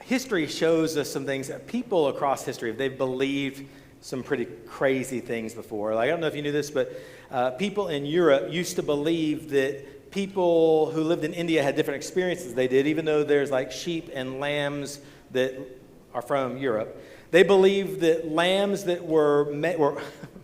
history shows us some things that people across history, they've believed some pretty crazy things before. Like, I don't know if you knew this, but people in Europe used to believe that people who lived in India had different experiences they did, even though there's like sheep and lambs that are from Europe. They believed that lambs that were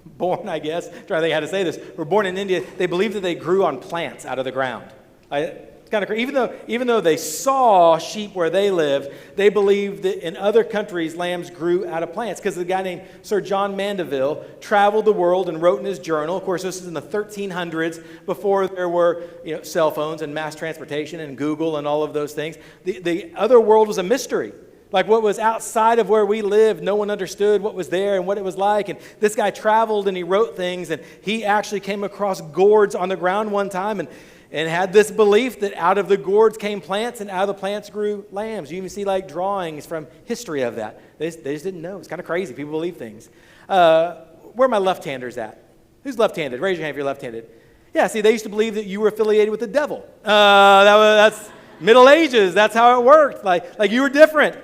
born, I guess, trying to think how to say this, were born in India, they believed that they grew on plants out of the ground. It's kind of crazy. Even though they saw sheep where they lived, they believed that in other countries, lambs grew out of plants. Because a guy named Sir John Mandeville traveled the world and wrote in his journal. Of course, this is in the 1300s, before there were cell phones and mass transportation and Google and all of those things. The other world was a mystery. Like what was outside of where we lived, no one understood what was there and what it was like. And this guy traveled and he wrote things, and he actually came across gourds on the ground one time and had this belief that out of the gourds came plants and out of the plants grew lambs. You even see like drawings from history of that. They just didn't know. It's kind of crazy. People believe things. Where are my left-handers at? Who's left-handed? Raise your hand if you're left-handed. Yeah, see, they used to believe that you were affiliated with the devil. That's Middle Ages. That's how it worked. Like you were different.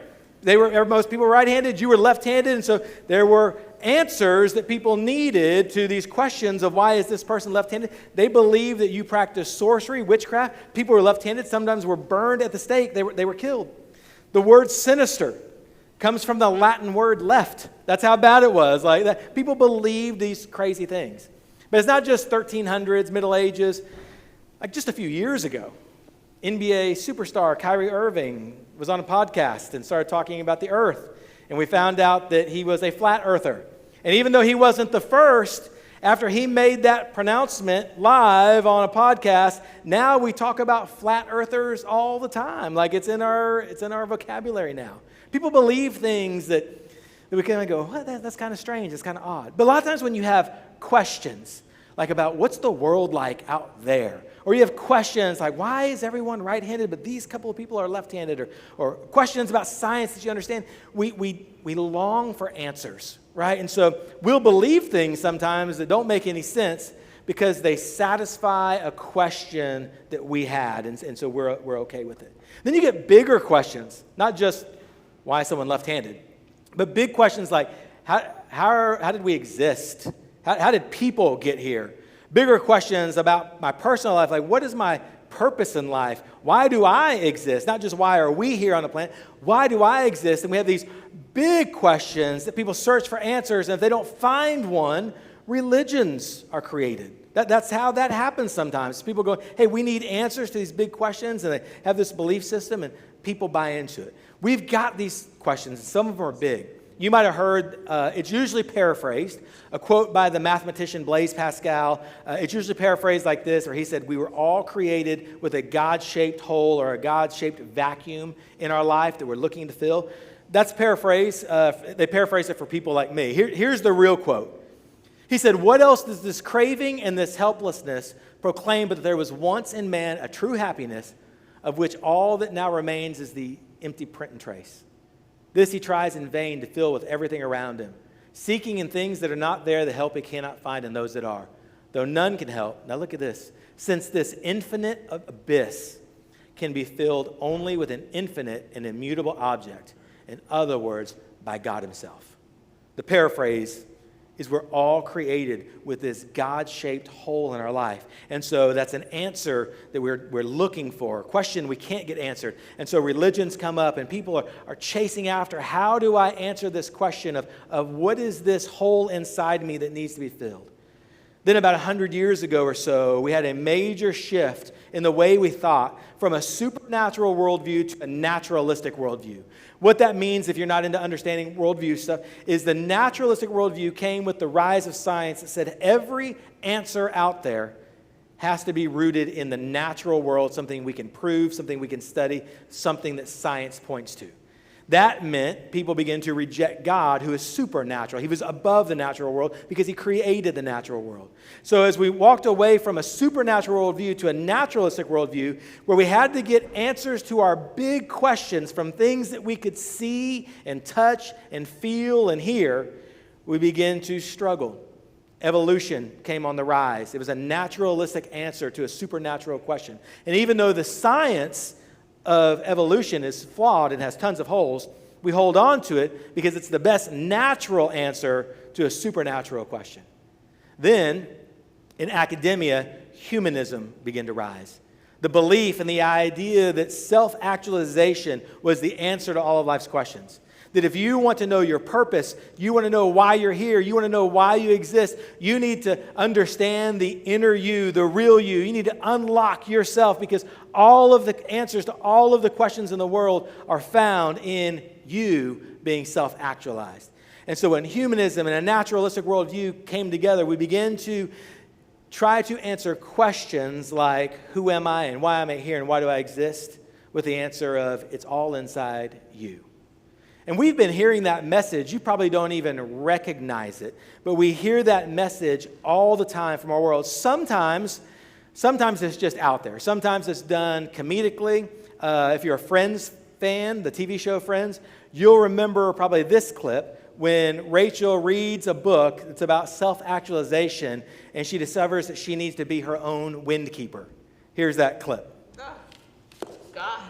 Most people were right-handed, you were left-handed, and so there were answers that people needed to these questions of why is this person left-handed. They believed that you practiced sorcery, witchcraft. People who were left-handed sometimes were burned at the stake. They were killed. The word sinister comes from the Latin word left. That's how bad it was. Like that. People believed these crazy things. But it's not just 1300s, Middle Ages. Like just a few years ago, NBA superstar Kyrie Irving was on a podcast and started talking about the earth. And we found out that he was a flat earther. And even though he wasn't the first, after he made that pronouncement live on a podcast, now we talk about flat earthers all the time. Like it's in our vocabulary now. People believe things that we kind of go, well, that's kind of strange, it's kind of odd. But a lot of times when you have questions, like about what's the world like out there, or you have questions like, why is everyone right-handed, but these couple of people are left-handed, or questions about science that you understand, we long for answers, right? And so we'll believe things sometimes that don't make any sense because they satisfy a question that we had, and so we're okay with it. Then you get bigger questions, not just why is someone left-handed, but big questions like, how did we exist? How did people get here? Bigger questions about my personal life, like what is my purpose in life? Why do I exist? Not just why are we here on the planet, why do I exist? And we have these big questions that people search for answers, and if they don't find one, religions are created. That's how that happens sometimes. People go, hey, we need answers to these big questions, and they have this belief system, and people buy into it. We've got these questions, and some of them are big. You might have heard, it's usually paraphrased, a quote by the mathematician Blaise Pascal. It's usually paraphrased like this, where he said, we were all created with a God-shaped hole or a God-shaped vacuum in our life that we're looking to fill. That's paraphrased. They paraphrase it for people like me. Here's the real quote. He said, what else does this craving and this helplessness proclaim but that there was once in man a true happiness, of which all that now remains is the empty print and trace? This he tries in vain to fill with everything around him, seeking in things that are not there the help he cannot find in those that are, though none can help. Now look at this. Since this infinite abyss can be filled only with an infinite and immutable object, in other words, by God himself. The paraphrase is we're all created with this God-shaped hole in our life. And so that's an answer that we're looking for, a question we can't get answered. And so religions come up and people are chasing after, how do I answer this question of what is this hole inside me that needs to be filled? Then about 100 years ago or so, we had a major shift in the way we thought from a supernatural worldview to a naturalistic worldview. What that means, if you're not into understanding worldview stuff, is the naturalistic worldview came with the rise of science that said every answer out there has to be rooted in the natural world, something we can prove, something we can study, something that science points to. That meant people began to reject God, who is supernatural. He was above the natural world because he created the natural world. So as we walked away from a supernatural worldview to a naturalistic worldview, where we had to get answers to our big questions from things that we could see and touch and feel and hear, we began to struggle. Evolution came on the rise. It was a naturalistic answer to a supernatural question. And even though the science of evolution is flawed and has tons of holes, we hold on to it because it's the best natural answer to a supernatural question. Then, in academia, humanism began to rise. The belief and the idea that self-actualization was the answer to all of life's questions. That if you want to know your purpose, you want to know why you're here, you want to know why you exist, you need to understand the inner you, the real you. You need to unlock yourself because all of the answers to all of the questions in the world are found in you being self-actualized. And so when humanism and a naturalistic worldview came together, we began to try to answer questions like, who am I and why am I here and why do I exist? With the answer of, it's all inside you. And we've been hearing that message. You probably don't even recognize it, but we hear that message all the time from our world. Sometimes it's just out there. Sometimes it's done comedically. If you're a Friends fan, the TV show Friends, you'll remember probably this clip when Rachel reads a book that's about self-actualization and she discovers that she needs to be her own wind keeper. Here's that clip. Oh, God.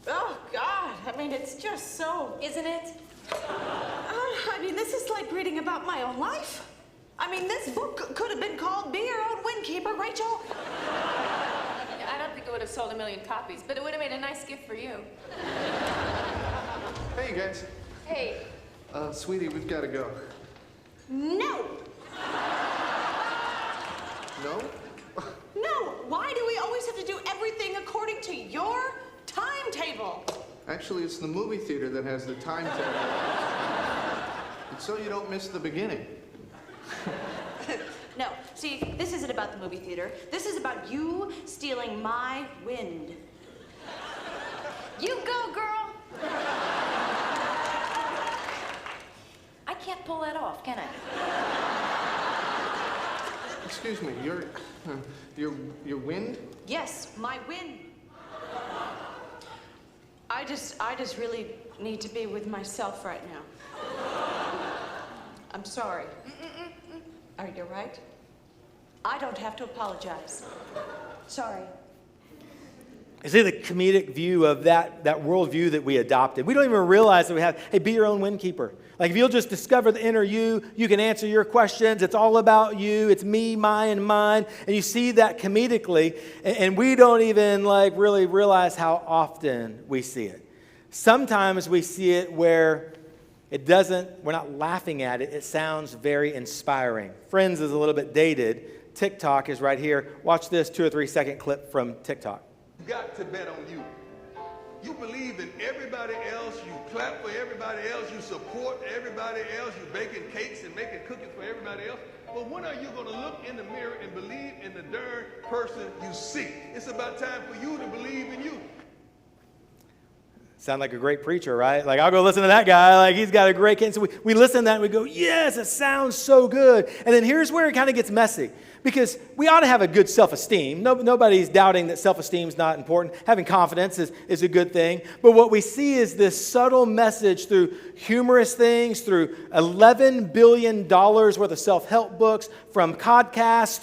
Oh, God. I mean, it's just so, isn't it? I mean, this is like reading about my own life. I mean, this book could have been called Be Your Own Wind Keeper, Rachel. I don't think it would have sold 1 million copies, but it would have made a nice gift for you. Hey, guys. Hey. Sweetie, we've got to go. No. No? No. Why do we always have to do everything according to your timetable? Actually, it's the movie theater that has the timetable. It's so you don't miss the beginning. No. See, this isn't about the movie theater. This is about you stealing my wind. You go, girl. I can't pull that off, can I? Excuse me, your wind? Yes, my wind. I just really need to be with myself right now. I'm sorry. Are you right? I don't have to apologize. Sorry. You see the comedic view of that worldview that we adopted. We don't even realize that we have, hey, be your own wind keeper. Like if you'll just discover the inner you, you can answer your questions. It's all about you. It's me, my, and mine. And you see that comedically, and we don't even really realize how often we see it. Sometimes we see it where we're not laughing at it. It sounds very inspiring. Friends is a little bit dated. TikTok is right here. Watch this 2 or 3 second clip from TikTok. You got to bet on you. You believe in everybody else. You clap for everybody else. You support everybody else. You're baking cakes and making cookies for everybody else. But when are you going to look in the mirror and believe in the darn person you see? It's about time for you to believe in you. Sound like a great preacher, right? Like, I'll go listen to that guy. Like, he's got a great case. So we listen to that and we go, yes, it sounds so good. And then here's where it kind of gets messy. Because we ought to have a good self-esteem. Nobody's doubting that self-esteem is not important. Having confidence is a good thing. But what we see is this subtle message through humorous things, through $11 billion worth of self-help books, from podcasts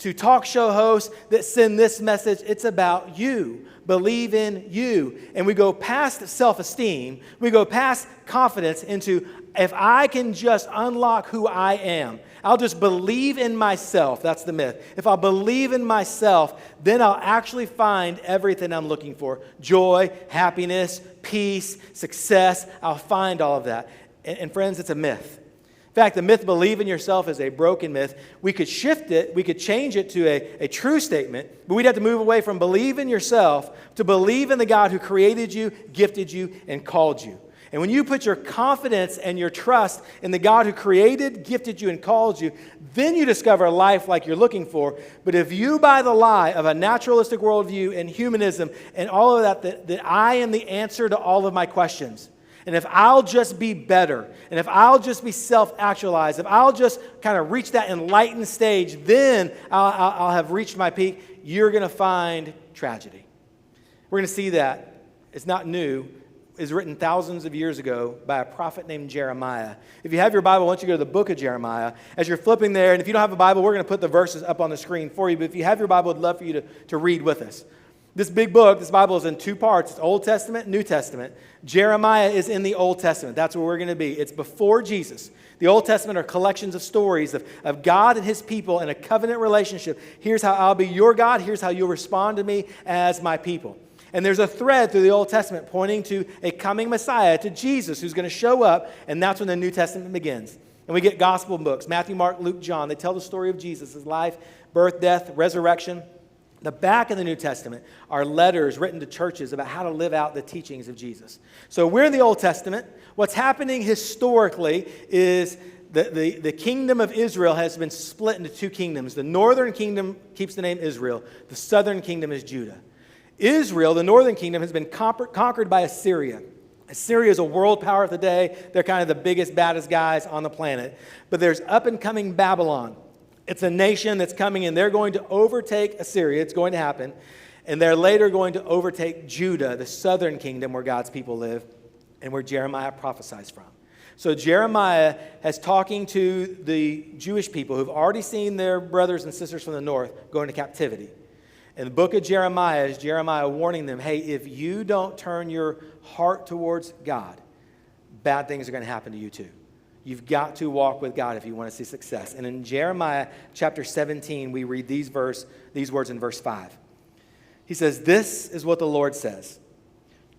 to talk show hosts that send this message. It's about you. Believe in you. And we go past self-esteem. We go past confidence into, if I can just unlock who I am, I'll just believe in myself. That's the myth. If I'll believe in myself, then I'll actually find everything I'm looking for. Joy, happiness, peace, success. I'll find all of that. And friends, it's a myth. In fact, the myth believe in yourself is a broken myth. We could shift it. We could change it to a true statement. But we'd have to move away from believe in yourself to believe in the God who created you, gifted you, and called you. And when you put your confidence and your trust in the God who created, gifted you, and called you, then you discover a life like you're looking for. But if you buy the lie of a naturalistic worldview and humanism and all of that I am the answer to all of my questions, and if I'll just be better, and if I'll just be self-actualized, if I'll just kind of reach that enlightened stage, then I'll have reached my peak, you're going to find tragedy. We're going to see that. It's not new. Is written thousands of years ago by a prophet named Jeremiah. If you have your Bible, I want you to go to the book of Jeremiah. As you're flipping there, and if you don't have a Bible, we're going to put the verses up on the screen for you. But if you have your Bible, I'd love for you to read with us. This big book, this Bible is in two parts. It's Old Testament, New Testament. Jeremiah is in the Old Testament. That's where we're going to be. It's before Jesus. The Old Testament are collections of stories of God and his people in a covenant relationship. Here's how I'll be your God. Here's how you'll respond to me as my people. And there's a thread through the Old Testament pointing to a coming Messiah, to Jesus, who's going to show up, and that's when the New Testament begins. And we get gospel books, Matthew, Mark, Luke, John. They tell the story of Jesus, his life, birth, death, resurrection. The back of the New Testament are letters written to churches about how to live out the teachings of Jesus. So we're in the Old Testament. What's happening historically is the kingdom of Israel has been split into two kingdoms. The northern kingdom keeps the name Israel. The southern kingdom is Judah. Israel, the northern kingdom, has been conquered by Assyria. Assyria is a world power of the day. They're kind of the biggest, baddest guys on the planet. But there's up-and-coming Babylon. It's a nation that's coming in. They're going to overtake Assyria. It's going to happen. And they're later going to overtake Judah, the southern kingdom where God's people live and where Jeremiah prophesies from. So Jeremiah is talking to the Jewish people who've already seen their brothers and sisters from the north go into captivity. In the book of Jeremiah is Jeremiah warning them, hey, if you don't turn your heart towards God, bad things are going to happen to you too. You've got to walk with God if you want to see success. And in Jeremiah chapter 17, we read these words in verse 5. He says, this is what the Lord says.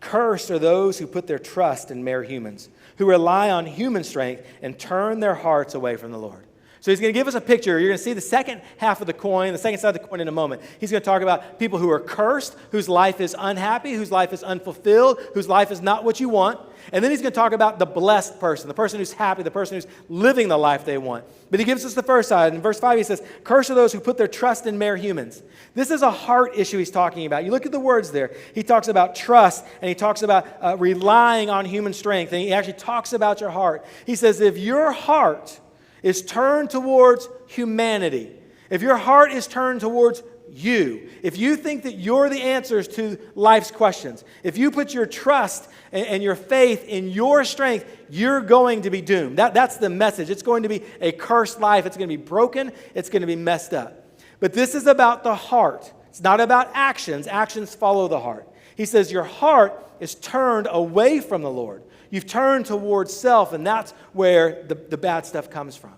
Cursed are those who put their trust in mere humans, who rely on human strength and turn their hearts away from the Lord. So he's going to give us a picture. You're going to see the second half of the coin, the second side of the coin in a moment. He's going to talk about people who are cursed, whose life is unhappy, whose life is unfulfilled, whose life is not what you want. And then he's going to talk about the blessed person, the person who's happy, the person who's living the life they want. But he gives us the first side. In verse 5, he says, cursed are those who put their trust in mere humans. This is a heart issue he's talking about. You look at the words there. He talks about trust, and he talks about relying on human strength. And he actually talks about your heart. He says, if your heart is turned towards humanity, if your heart is turned towards you, if you think that you're the answers to life's questions, if you put your trust and your faith in your strength, you're going to be doomed. That's the message. It's going to be a cursed life. It's going to be broken. It's going to be messed up. But this is about the heart. It's not about actions. Actions follow the heart. He says your heart is turned away from the Lord. You've turned towards self, and that's where the bad stuff comes from.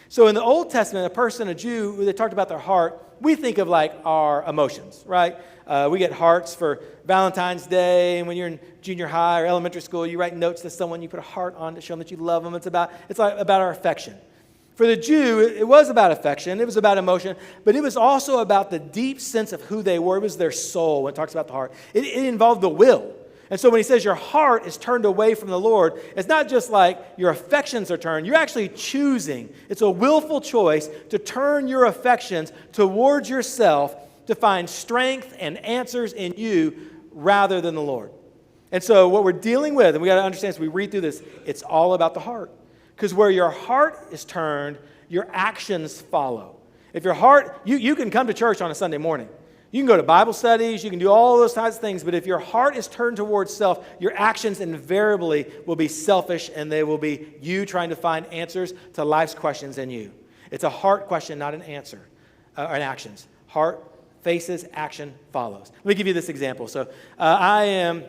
So in the Old Testament, a person, a Jew, they talked about their heart. We think of like our emotions, right? We get hearts for Valentine's Day, and when you're in junior high or elementary school, you write notes to someone, you put a heart on to show them that you love them. It's like about our affection. For the Jew, it was about affection, it was about emotion, but it was also about the deep sense of who they were. It was their soul when it talks about the heart. It involved the will. And so when he says your heart is turned away from the Lord, it's not just like your affections are turned. You're actually choosing. It's a willful choice to turn your affections towards yourself to find strength and answers in you rather than the Lord. And so what we're dealing with, and we got to understand as we read through this, it's all about the heart. Because where your heart is turned, your actions follow. If your heart, you can come to church on a Sunday morning. You can go to Bible studies, you can do all those types of things, but if your heart is turned towards self, your actions invariably will be selfish, and they will be you trying to find answers to life's questions in you. It's a heart question, not an answer, or an actions. Heart faces, action follows. Let me give you this example. So I'm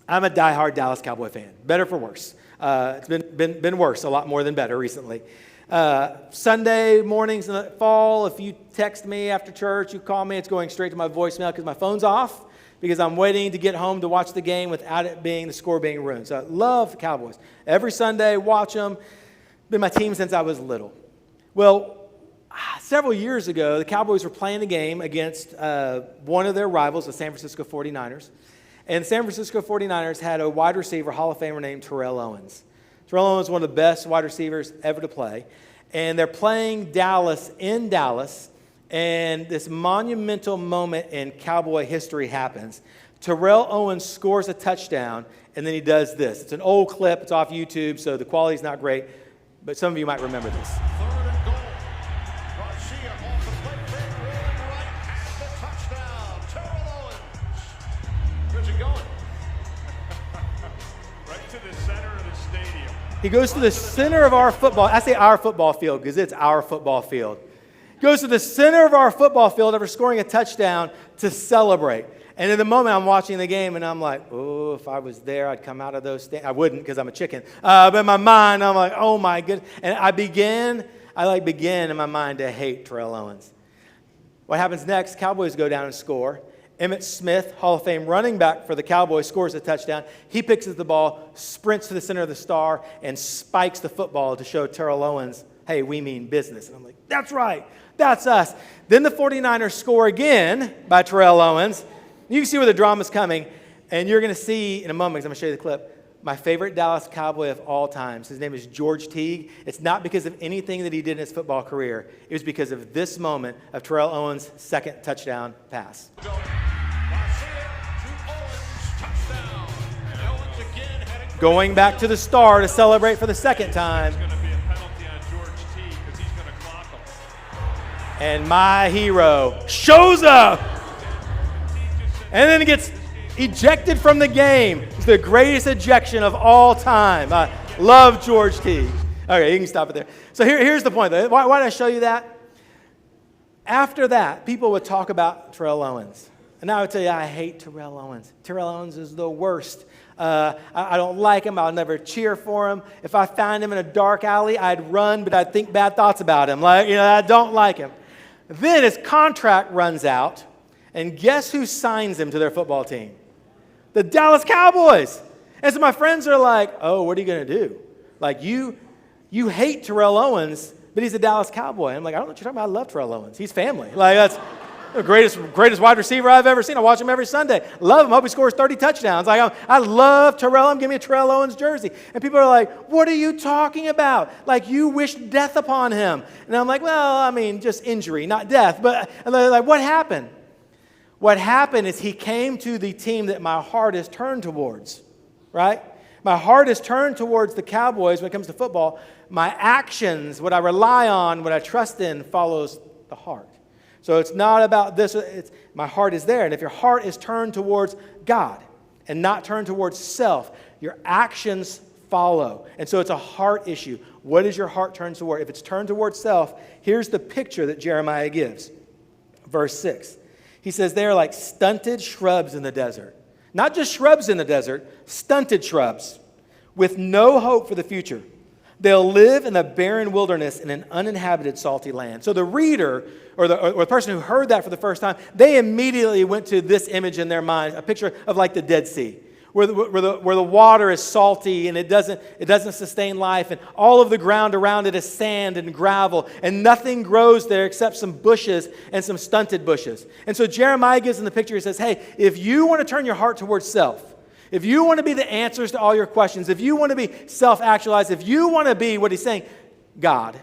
a diehard Dallas Cowboy fan, better for worse. It's been worse, a lot more than better recently. Sunday mornings in the fall, if you text me after church, you call me, it's going straight to my voicemail because my phone's off because I'm waiting to get home to watch the game without the score being ruined. So I love the Cowboys. Every Sunday, watch them. Been my team since I was little. Well, several years ago, the Cowboys were playing a game against one of their rivals, the San Francisco 49ers. And the San Francisco 49ers had a wide receiver, Hall of Famer named Terrell Owens. Terrell Owens is one of the best wide receivers ever to play. And they're playing Dallas in Dallas, and this monumental moment in Cowboy history happens. Terrell Owens scores a touchdown, and then he does this. It's an old clip. It's off YouTube, so the quality's not great, but some of you might remember this. Third and goal. Garcia off the plate, fake, rolling right, and the touchdown. Terrell Owens. Where's it going? Right to the center of the stadium. He goes to the center of our football. I say our football field because it's our football field. Goes to the center of our football field after scoring a touchdown to celebrate. And in the moment, I'm watching the game, and I'm like, oh, if I was there, I'd come out of those things. I wouldn't because I'm a chicken. But in my mind, I'm like, oh, my goodness. And I begin in my mind to hate Terrell Owens. What happens next? Cowboys go down and score. Emmitt Smith, Hall of Fame running back for the Cowboys, scores a touchdown. He picks up the ball, sprints to the center of the star, and spikes the football to show Terrell Owens, hey, we mean business. And I'm like, that's right. That's us. Then the 49ers score again by Terrell Owens. You can see where the drama's coming, and you're going to see in a moment, because I'm going to show you the clip, my favorite Dallas Cowboy of all times. His name is George Teague. It's not because of anything that he did in his football career. It was because of this moment of Terrell Owens' second touchdown pass. Going back to the star to celebrate for the second time. And my hero shows up. And then gets ejected from the game. It's the greatest ejection of all time. I love George Teague. Okay, you can stop it there. So here's the point. Why did I show you that? After that, people would talk about Terrell Owens. And I would tell you, I hate Terrell Owens. Terrell Owens is the worst. I don't like him. I'll never cheer for him. If I found him in a dark alley, I'd run, but I'd think bad thoughts about him. I don't like him. Then his contract runs out. And guess who signs him to their football team? The Dallas Cowboys. And so my friends are like, oh, what are you going to do? Like, you hate Terrell Owens, but he's a Dallas Cowboy. I'm like, I don't know what you're talking about. I love Terrell Owens. He's family. Like, that's the greatest wide receiver I've ever seen. I watch him every Sunday. Love him. Hope he scores 30 touchdowns. Like, I love Terrell Owens. Give me a Terrell Owens jersey. And people are like, what are you talking about? Like, you wish death upon him. And I'm like, well, I mean, just injury, not death. But they're like, what happened? What happened is he came to the team that my heart is turned towards, right? My heart is turned towards the Cowboys when it comes to football. My actions, what I rely on, what I trust in, follows the heart. So it's not about this. My heart is there. And if your heart is turned towards God and not turned towards self, your actions follow. And so it's a heart issue. What is your heart turned toward? If it's turned towards self, here's the picture that Jeremiah gives. Verse 6. He says they are like stunted shrubs in the desert. Not just shrubs in the desert, stunted shrubs with no hope for the future. They'll live in a barren wilderness in an uninhabited salty land. So the reader or the person who heard that for the first time, they immediately went to this image in their mind, a picture of like the Dead Sea, where the water is salty and it doesn't sustain life, and all of the ground around it is sand and gravel, and nothing grows there except some bushes and some stunted bushes. And so Jeremiah gives in the picture, he says, hey, if you want to turn your heart towards self, if you want to be the answers to all your questions, if you want to be self-actualized, if you want to be, what he's saying, God,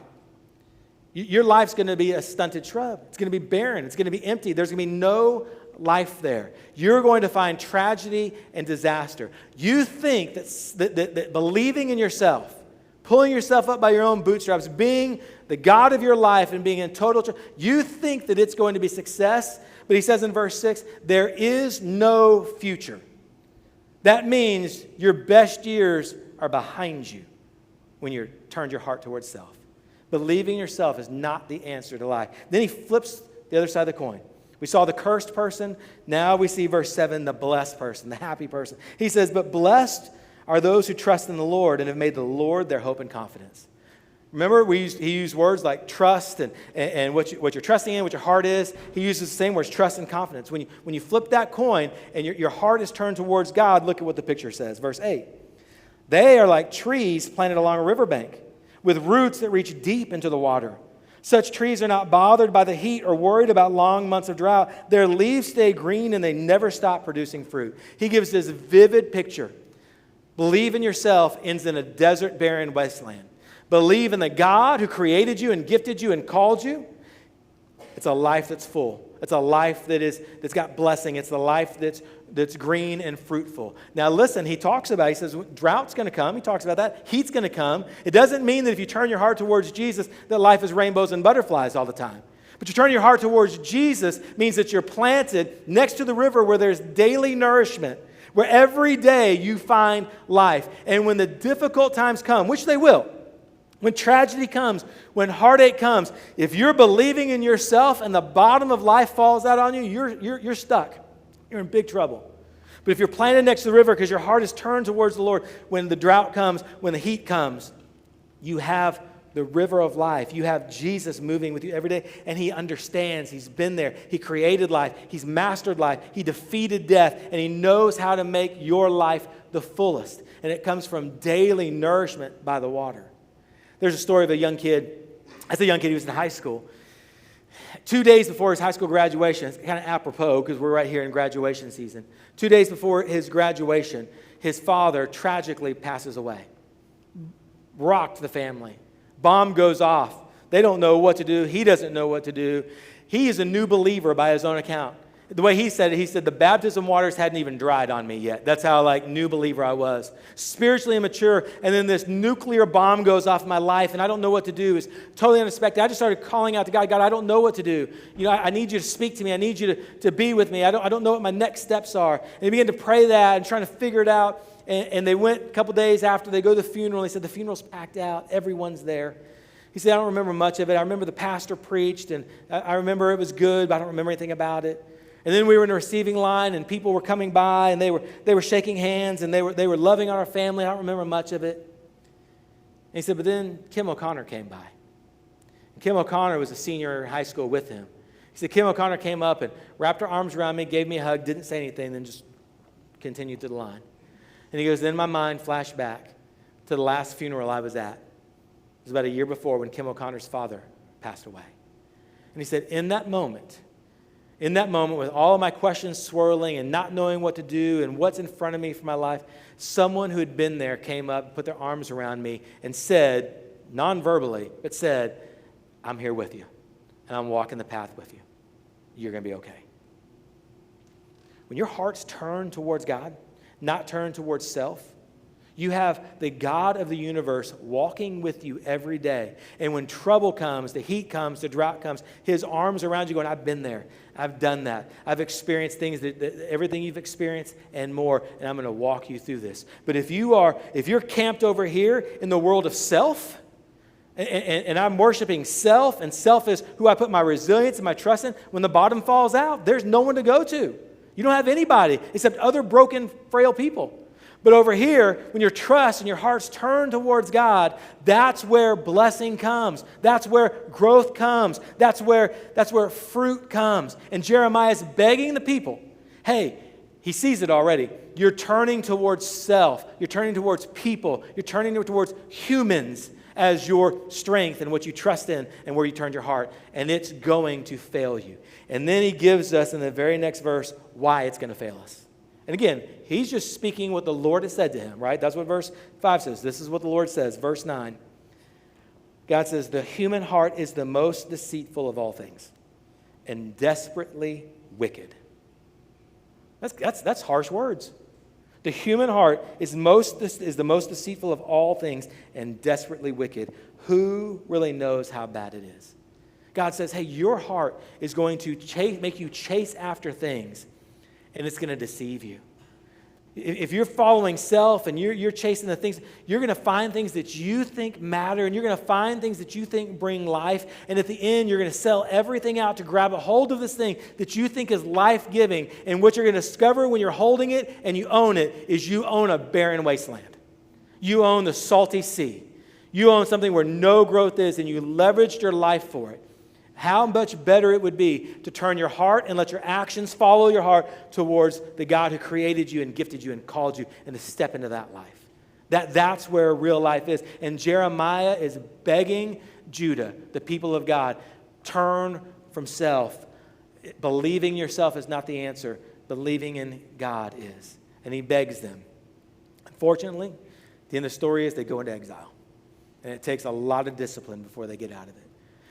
your life's going to be a stunted shrub. It's going to be barren. It's going to be empty. There's going to be no life there. You're going to find tragedy and disaster. You think that believing in yourself, pulling yourself up by your own bootstraps, being the God of your life and being in total trust, you think that it's going to be success. But he says in verse 6, there is no future. That means your best years are behind you when you turned your heart towards self. Believing in yourself is not the answer to life. Then he flips the other side of the coin. We saw the cursed person. Now we see verse 7, the blessed person, the happy person. He says, but blessed are those who trust in the Lord and have made the Lord their hope and confidence. Remember, he used words like trust and what you're trusting in, what your heart is. He uses the same words, trust and confidence. When you flip that coin and your heart is turned towards God, look at what the picture says. Verse 8, they are like trees planted along a riverbank with roots that reach deep into the water. Such trees are not bothered by the heat or worried about long months of drought. Their leaves stay green and they never stop producing fruit. He gives this vivid picture. Believe in yourself ends in a desert, barren wasteland. Believe in the God who created you and gifted you and called you. It's a life that's full. It's a life that's got blessing. It's the life that's green and fruitful. Now listen, he says drought's going to come. He talks about that. Heat's going to come. It doesn't mean that if you turn your heart towards Jesus that life is rainbows and butterflies all the time. But you turn your heart towards Jesus means that you're planted next to the river where there's daily nourishment, where every day you find life. And when the difficult times come, which they will, when tragedy comes, when heartache comes, if you're believing in yourself and the bottom of life falls out on you, you're stuck. You're in big trouble. But if you're planted next to the river because your heart is turned towards the Lord, when the drought comes, when the heat comes, you have the river of life. You have Jesus moving with you every day, and he understands. He's been there. He created life. He's mastered life. He defeated death, and he knows how to make your life the fullest. And it comes from daily nourishment by the water. There's a story of a young kid. As a young kid, he was in high school. 2 days before his high school graduation, it's kind of apropos because we're right here in graduation season. 2 days before his graduation, his father tragically passes away. Rocked the family. Bomb goes off. They don't know what to do. He doesn't know what to do. He is a new believer by his own account. The way he said it, he said, the baptism waters hadn't even dried on me yet. That's how new believer I was. Spiritually immature, and then this nuclear bomb goes off in my life, and I don't know what to do. It's totally unexpected. I just started calling out to God, God, I don't know what to do. I need you to speak to me. I need you to be with me. I don't know what my next steps are. And he began to pray that and trying to figure it out. And they went a couple days after they go to the funeral. He said, the funeral's packed out. Everyone's there. He said, I don't remember much of it. I remember the pastor preached, and I remember it was good, but I don't remember anything about it. And then we were in a receiving line, and people were coming by, and they were shaking hands, and they were loving on our family. I don't remember much of it. And he said, but then Kim O'Connor came by. And Kim O'Connor was a senior in high school with him. He said, Kim O'Connor came up and wrapped her arms around me, gave me a hug, didn't say anything, then just continued to the line. And he goes, then my mind flashed back to the last funeral I was at. It was about a year before when Kim O'Connor's father passed away. And he said, in that moment, with all of my questions swirling and not knowing what to do and what's in front of me for my life, someone who had been there came up, put their arms around me, and said, non-verbally, but said, I'm here with you, and I'm walking the path with you. You're going to be okay. When your heart's turned towards God, not turned towards self, you have the God of the universe walking with you every day. And when trouble comes, the heat comes, the drought comes, his arms around you going, I've been there. I've done that. I've experienced things, that everything you've experienced and more, and I'm going to walk you through this. But if you're camped over here in the world of self, and I'm worshiping self, and self is who I put my resilience and my trust in, when the bottom falls out, there's no one to go to. You don't have anybody except other broken, frail people. But over here, when your trust and your heart's turned towards God, that's where blessing comes. That's where growth comes. That's where fruit comes. And Jeremiah is begging the people, hey, he sees it already. You're turning towards self. You're turning towards people. You're turning towards humans as your strength and what you trust in and where you turn your heart. And it's going to fail you. And then he gives us in the very next verse why it's going to fail us. And again, he's just speaking what the Lord has said to him, right? That's what verse 5 says. This is what the Lord says. Verse 9. God says, the human heart is the most deceitful of all things and desperately wicked. That's harsh words. The human heart is the most deceitful of all things and desperately wicked. Who really knows how bad it is? God says, hey, your heart is going to make you chase after things, and it's going to deceive you. If you're following self and you're chasing the things, you're going to find things that you think matter, and you're going to find things that you think bring life. And at the end, you're going to sell everything out to grab a hold of this thing that you think is life-giving. And what you're going to discover when you're holding it and you own it is you own a barren wasteland. You own the salty sea. You own something where no growth is, and you leveraged your life for it. How much better it would be to turn your heart and let your actions follow your heart towards the God who created you and gifted you and called you, and to step into that life. That's where real life is. And Jeremiah is begging Judah, the people of God, turn from self. Believing yourself is not the answer. Believing in God is. And he begs them. Unfortunately, the end of the story is they go into exile. And it takes a lot of discipline before they get out of it.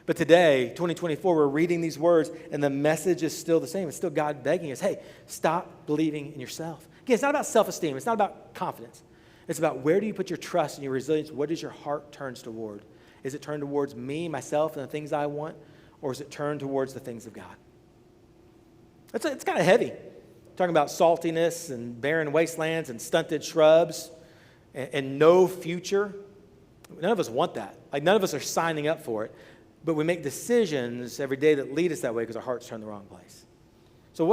But today, 2024, we're reading these words, and the message is still the same. It's still God begging us, hey, stop believing in yourself. Again, it's not about self-esteem. It's not about confidence. It's about where do you put your trust and your resilience? What is your heart turns toward? Is it turned towards me, myself, and the things I want? Or is it turned towards the things of God? It's kind of heavy. Talking about saltiness and barren wastelands and stunted shrubs and no future. None of us want that. None of us are signing up for it. But we make decisions every day that lead us that way because our heart's turned the wrong place. So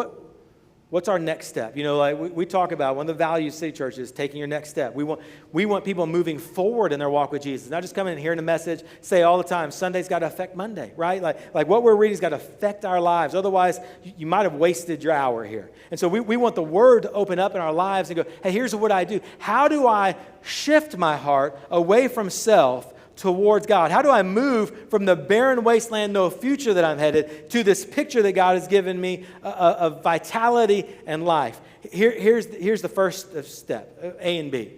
What's our next step? You know, like we talk about one of the values of City Church is taking your next step. We want people moving forward in their walk with Jesus, not just coming in hearing a message, say all the time, Sunday's got to affect Monday, right? Like what we're reading's got to affect our lives. Otherwise, you might have wasted your hour here. And so we want the Word to open up in our lives and go, hey, here's what I do. How do I shift my heart away from self towards God? How do I move from the barren wasteland, no future that I'm headed, to this picture that God has given me of vitality and life? Here's the first step, A and B.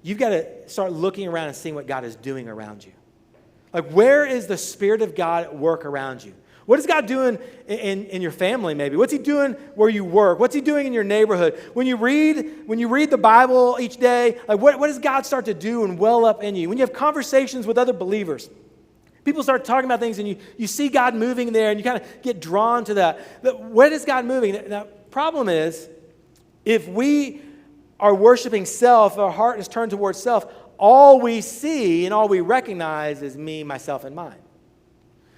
You've got to start looking around and seeing what God is doing around you. Like, where is the Spirit of God at work around you? What is God doing in your family maybe? What's He doing where you work? What's He doing in your neighborhood? When you read the Bible each day, like what does God start to do and well up in you? When you have conversations with other believers, people start talking about things and you see God moving there and you kind of get drawn to that. But where is God moving? Now, problem is, if we are worshiping self, our heart is turned towards self, all we see and all we recognize is me, myself, and mine.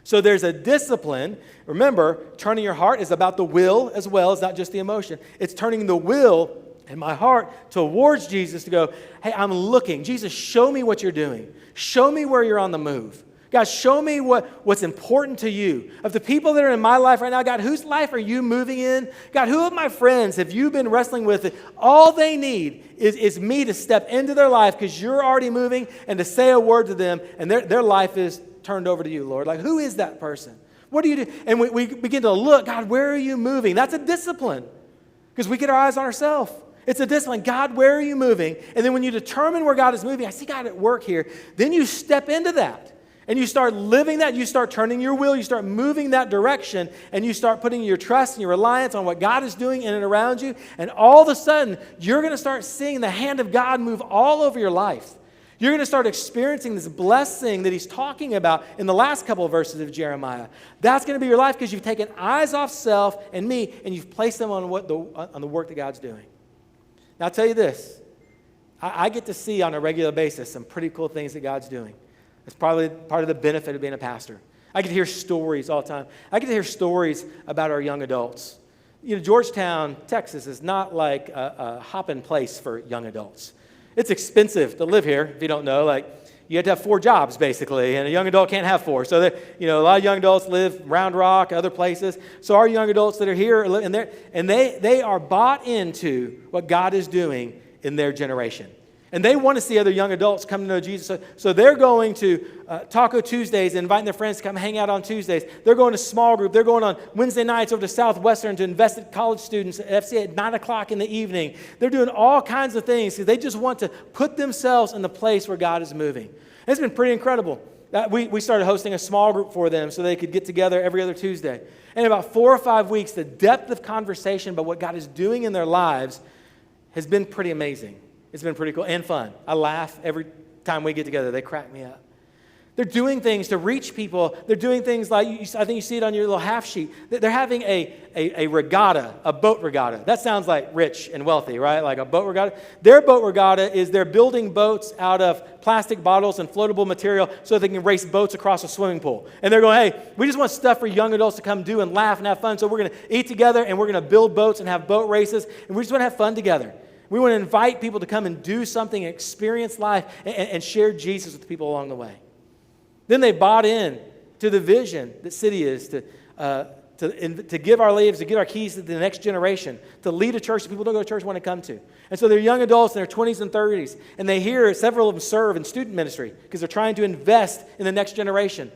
So there's a discipline. Remember, turning your heart is about the will as well. It's not just the emotion. It's turning the will and my heart towards Jesus to go, hey, I'm looking. Jesus, show me what you're doing. Show me where you're on the move. God, show me what's important to you. Of the people that are in my life right now, God, whose life are you moving in? God, who of my friends have you been wrestling with? All they need is me to step into their life because you're already moving and to say a word to them, and their life is turned over to you, Lord. Like, who is that person? What do you do? And we begin to look, God, where are you moving? That's a discipline because we get our eyes on ourselves. It's a discipline. God, where are you moving? And then when you determine where God is moving, I see God at work here, then you step into that. And you start living that, you start turning your will, you start moving that direction, and you start putting your trust and your reliance on what God is doing in and around you. And all of a sudden, you're going to start seeing the hand of God move all over your life. You're going to start experiencing this blessing that he's talking about in the last couple of verses of Jeremiah. That's going to be your life because you've taken eyes off self and me, and you've placed them on the work that God's doing. Now, I'll tell you this. I get to see on a regular basis some pretty cool things that God's doing. It's probably part of the benefit of being a pastor. I get to hear stories all the time. I get to hear stories about our young adults. You know, Georgetown, Texas is not like a hopping place for young adults. It's expensive to live here, if you don't know. Like, you have to have 4 jobs, basically, and a young adult can't have 4. So, a lot of young adults live Round Rock, other places. So our young adults that are here, and they are bought into what God is doing in their generation. And they want to see other young adults come to know Jesus. So they're going to Taco Tuesdays and inviting their friends to come hang out on Tuesdays. They're going to small group. They're going on Wednesday nights over to Southwestern to invest in college students at FC at 9 o'clock in the evening. They're doing all kinds of things because they just want to put themselves in the place where God is moving. And it's been pretty incredible. We started hosting a small group for them so they could get together every other Tuesday. And in about 4 or 5 weeks, the depth of conversation about what God is doing in their lives has been pretty amazing. It's been pretty cool and fun. I laugh every time we get together. They crack me up. They're doing things to reach people. They're doing things like, I think you see it on your little half sheet. They're having a regatta, a boat regatta. That sounds like rich and wealthy, right? Like a boat regatta. Their boat regatta is they're building boats out of plastic bottles and floatable material so they can race boats across a swimming pool. And they're going, hey, we just want stuff for young adults to come do and laugh and have fun. So we're going to eat together and we're going to build boats and have boat races. And we just want to have fun together. We want to invite people to come and do something, experience life, and share Jesus with people along the way. Then they bought in to the vision that City is to give our lives, to give our keys to the next generation, to lead a church that people don't go to church want to come to. And so they're young adults in their 20s and 30s, and they hear several of them serve in student ministry because they're trying to invest in the next generation.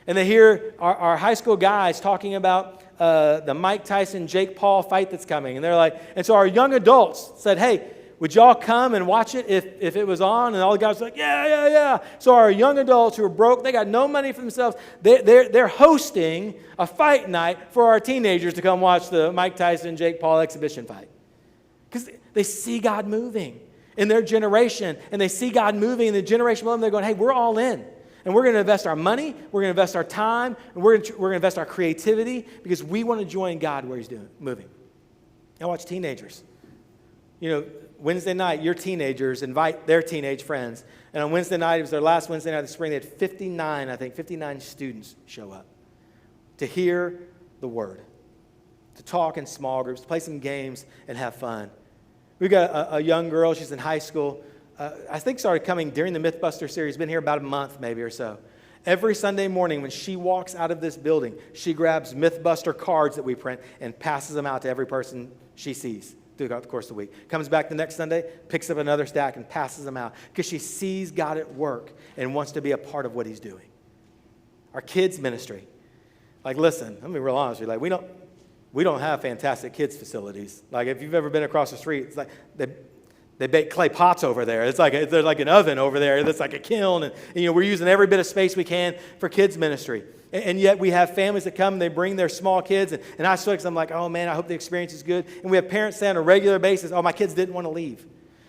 And they hear our high school guys talking about the Mike Tyson, Jake Paul fight that's coming. And they're like, and so our young adults said, hey, would y'all come and watch it if it was on? And all the guys were like, yeah. So our young adults who are broke, they got no money for themselves. They're hosting a fight night for our teenagers to come watch the Mike Tyson, Jake Paul exhibition fight. Because they see God moving in their generation. And they see God moving in the generation below them. They're going, hey, we're all in. And we're going to invest our money, we're going to invest our time, and we're going to invest our creativity because we want to join God where he's moving. I watch teenagers. Wednesday night, your teenagers invite their teenage friends. And on Wednesday night, it was their last Wednesday night of the spring, they had 59 students show up to hear the word. to talk in small groups, to play some games and have fun. We've got a young girl, she's in high school. I think started coming during the Mythbuster series, been here about a month maybe or so. Every Sunday morning when she walks out of this building, she grabs Mythbuster cards that we print and passes them out to every person she sees throughout the course of the week. Comes back the next Sunday, picks up another stack and passes them out because she sees God at work and wants to be a part of what he's doing. Our kids ministry. Like, listen, let me be real honest with you. Like, we don't have fantastic kids facilities. Like, if you've ever been across the street, it's like they bake clay pots over there. There's like an oven over there. That's like a kiln. And we're using every bit of space we can for kids ministry. And yet we have families that come and they bring their small kids. And I swear, because I'm like, oh, man, I hope the experience is good. And we have parents say on a regular basis, oh, my kids didn't want to leave.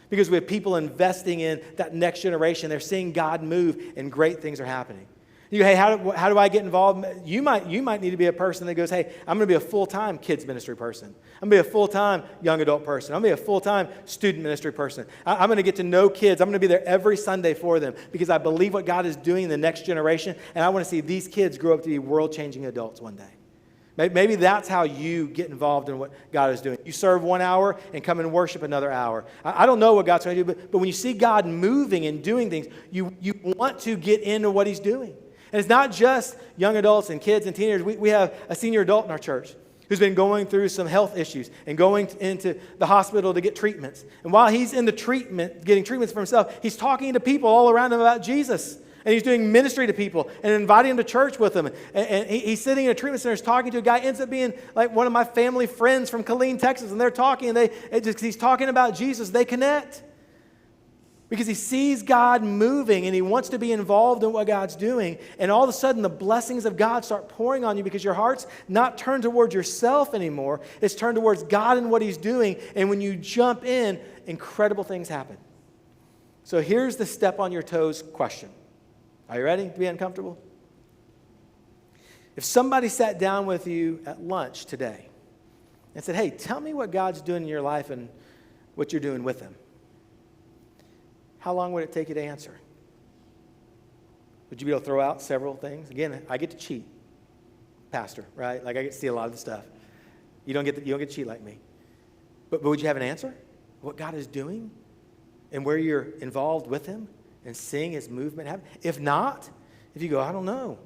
Because we have people investing in that next generation. They're seeing God move and great things are happening. You go, hey, how do I get involved? You might need to be a person that goes, hey, I'm going to be a full-time kids ministry person. I'm going to be a full-time young adult person. I'm going to be a full-time student ministry person. I'm going to get to know kids. I'm going to be there every Sunday for them because I believe what God is doing in the next generation, and I want to see these kids grow up to be world-changing adults one day. Maybe that's how you get involved in what God is doing. You serve 1 hour and come and worship another hour. I don't know what God's going to do, but when you see God moving and doing things, you want to get into what he's doing. And it's not just young adults and kids and teenagers. We have a senior adult in our church who's been going through some health issues and going into the hospital to get treatments. And while he's in the treatment, getting treatments for himself, he's talking to people all around him about Jesus. And he's doing ministry to people and inviting them to church with him. And he's sitting in a treatment center talking to a guy, ends up being like one of my family friends from Killeen, Texas. And they're talking, and he's talking about Jesus. They connect. Because he sees God moving and he wants to be involved in what God's doing. And all of a sudden, the blessings of God start pouring on you because your heart's not turned towards yourself anymore. It's turned towards God and what he's doing. And when you jump in, incredible things happen. So here's the step on your toes question. Are you ready to be uncomfortable? If somebody sat down with you at lunch today and said, hey, tell me what God's doing in your life and what you're doing with him. How long would it take you to answer? Would you be able to throw out several things? Again, I get to cheat, pastor, right? Like I get to see a lot of the stuff. You don't get to cheat like me. But would you have an answer? What God is doing and where you're involved with him and seeing his movement happen? If not, if you go, I don't know.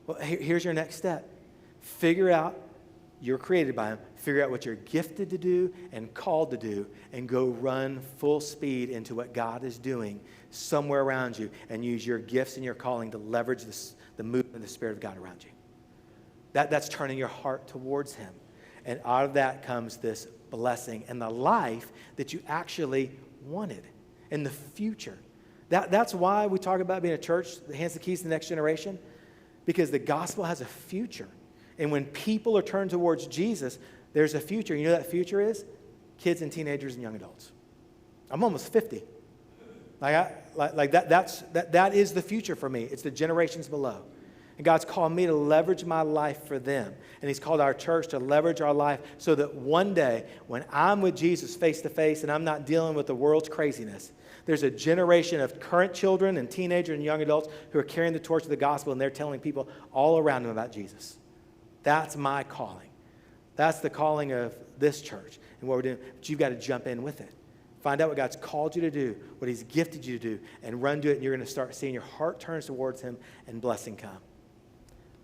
Well, here's your next step. Figure out, you're created by him. Figure out what you're gifted to do and called to do and go run full speed into what God is doing somewhere around you and use your gifts and your calling to leverage the movement of the Spirit of God around you. That's turning your heart towards him. And out of that comes this blessing and the life that you actually wanted in the future. That's why we talk about being a church that hands the keys to the next generation, because the gospel has a future. And when people are turned towards Jesus, there's a future. You know what that future is? Kids and teenagers and young adults. I'm almost 50. That is the future for me. It's the generations below. And God's called me to leverage my life for them. And he's called our church to leverage our life so that one day when I'm with Jesus face to face and I'm not dealing with the world's craziness, there's a generation of current children and teenagers and young adults who are carrying the torch of the gospel and they're telling people all around them about Jesus. That's my calling. That's the calling of this church and what we're doing. But you've got to jump in with it. Find out what God's called you to do, what he's gifted you to do, and run to it, and you're going to start seeing your heart turns towards him and blessing come.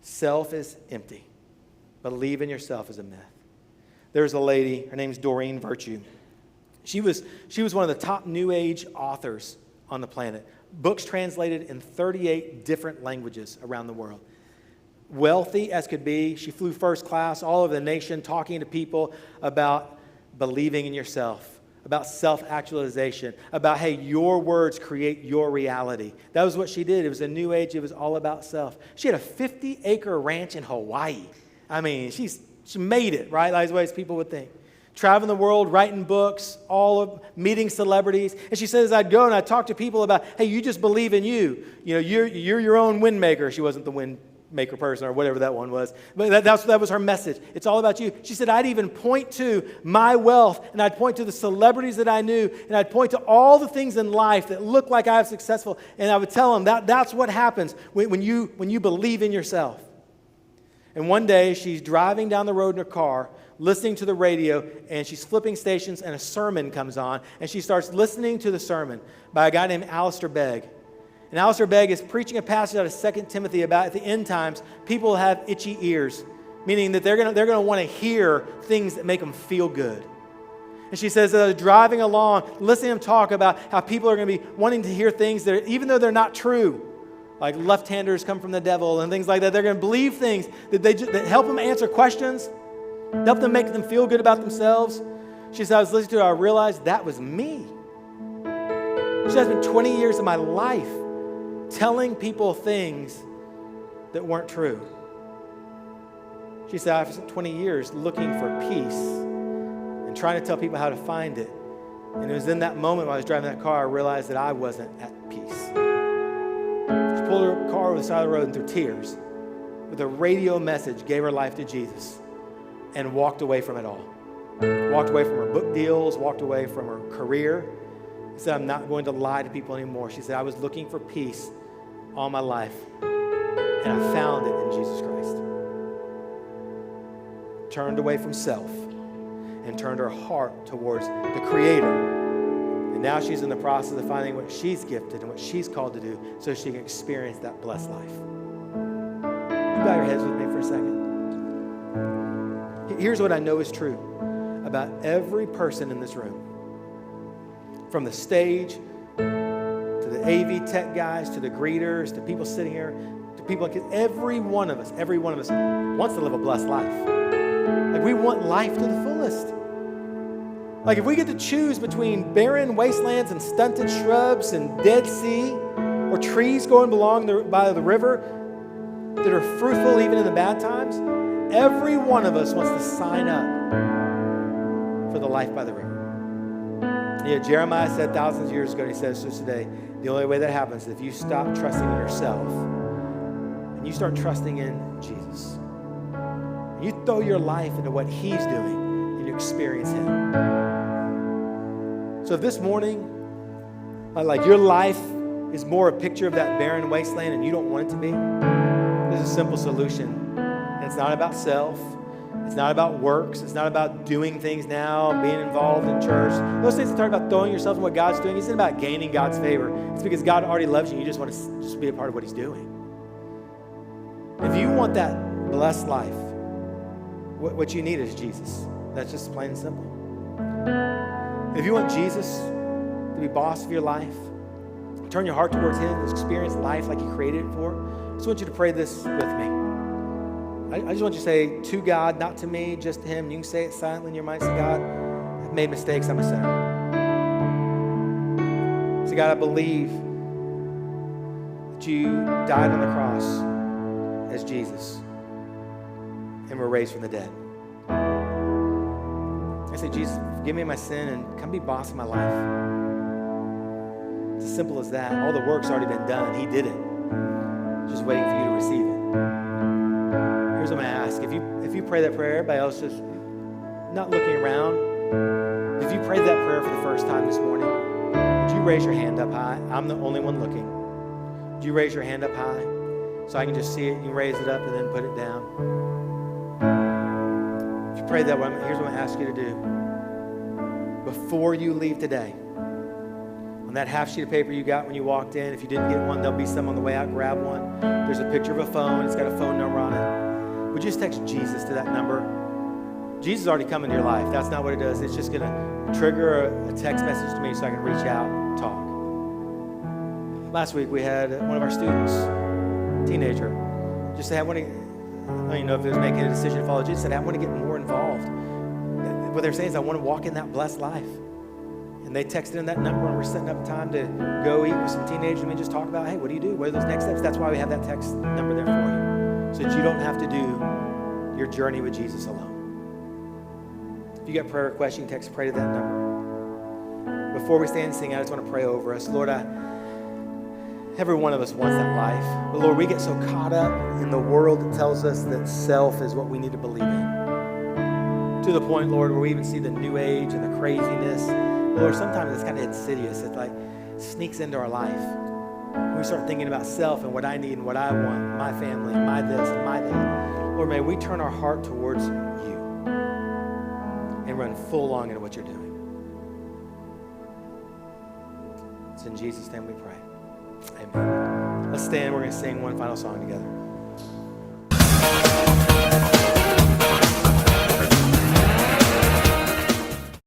Self is empty. Believe in yourself is a myth. There's a lady, her name's Doreen Virtue. She was one of the top New Age authors on the planet. Books translated in 38 different languages around the world. Wealthy as could be. She flew first class all over the nation talking to people about believing in yourself, about self-actualization, about, hey, your words create your reality. That was what she did. It was a new age. It was all about self. She had a 50-acre ranch in Hawaii. I mean, she made it, right? That's the way people would think. Traveling the world, writing books, meeting celebrities. And she says, I'd go and I'd talk to people about, hey, you just believe in you. You know, you're your own wind maker. She wasn't the wind maker person or whatever that one was. But that was her message. It's all about you. She said, I'd even point to my wealth and I'd point to the celebrities that I knew and I'd point to all the things in life that look like I was successful. And I would tell them that's what happens when you believe in yourself. And one day she's driving down the road in her car listening to the radio, and she's flipping stations, and a sermon comes on, and she starts listening to the sermon by a guy named Alistair Begg. And Alistair Begg is preaching a passage out of 2 Timothy about at the end times, people have itchy ears, meaning that they're gonna want to hear things that make them feel good. And she says, driving along, listening to him talk about how people are going to be wanting to hear things that, even though they're not true, like left-handers come from the devil and things like that, they're going to believe things that that help them answer questions, help them make them feel good about themselves. She said, I was listening to it, I realized that was me. She has been 20 years of my life telling people things that weren't true. She said, I've spent 20 years looking for peace and trying to tell people how to find it. And it was in that moment when I was driving that car, I realized that I wasn't at peace. She pulled her car over the side of the road and through tears, with a radio message, gave her life to Jesus and walked away from it all. Walked away from her book deals, walked away from her career. She said, I'm not going to lie to people anymore. She said, I was looking for peace all my life, and I found it in Jesus Christ. Turned away from self and turned her heart towards the Creator. And now she's in the process of finding what she's gifted and what she's called to do so she can experience that blessed life. You bow your heads with me for a second. Here's what I know is true about every person in this room. From the stage, to the AV tech guys, to the greeters, to people sitting here, to people, every one of us wants to live a blessed life. Like, we want life to the fullest. Like, if we get to choose between barren wastelands and stunted shrubs and Dead Sea, or trees going along by the river that are fruitful even in the bad times, every one of us wants to sign up for the life by the river. Yeah, Jeremiah said thousands of years ago, and he says to us today, the only way that happens is if you stop trusting in yourself and you start trusting in Jesus. You throw your life into what He's doing and you experience Him. So if this morning, like your life is more a picture of that barren wasteland and you don't want it to be, there's a simple solution. And it's not about self. It's not about works. It's not about doing things now, being involved in church. Those things that talk about throwing yourself in what God's doing, it's not about gaining God's favor. It's because God already loves you and you just want to just be a part of what He's doing. If you want that blessed life, what you need is Jesus. That's just plain and simple. If you want Jesus to be boss of your life, turn your heart towards Him, experience life like He created it for, I just want you to pray this with me. I just want you to say to God, not to me, just to Him. You can say it silently in your mind. Say, God, I've made mistakes. I'm a sinner. Say, God, I believe that You died on the cross as Jesus and were raised from the dead. I say, Jesus, forgive me my sin and come be boss of my life. It's as simple as that. All the work's already been done. He did it. Just waiting for you to receive it. Here's what I'm going to ask. If you pray that prayer, everybody else just not looking around. If you prayed that prayer for the first time this morning, would you raise your hand up high? I'm the only one looking. Would you raise your hand up high so I can just see it? You can raise it up and then put it down. If you prayed that one, here's what I'm going to ask you to do. Before you leave today, on that half sheet of paper you got when you walked in, if you didn't get one, there'll be some on the way out. Grab one. There's a picture of a phone. It's got a phone number on it. Would you just text Jesus to that number? Jesus already come into your life. That's not what it does. It's just going to trigger a text message to me so I can reach out and talk. Last week we had one of our students, teenager, just said, I don't even know if it was making a decision to follow Jesus, said, I want to get more involved. What they're saying is, I want to walk in that blessed life. And they texted in that number, and we're setting up time to go eat with some teenagers and we just talk about, hey, what do you do? What are those next steps? That's why we have that text number there for you, so that you don't have to do your journey with Jesus alone. If you got prayer requests, you can text pray to that number. Before we stand and sing, I just want to pray over us. Lord, every one of us wants that life. But Lord, we get so caught up in the world that tells us that self is what we need to believe in. To the point, Lord, where we even see the new age and the craziness. Lord, sometimes it's kind of insidious. It like sneaks into our life. We start thinking about self and what I need and what I want, my family, my this and my that. Lord, may we turn our heart towards you. and run full long into what you're doing. It's in Jesus' name we pray. Amen. Let's stand. We're going to sing one final song together.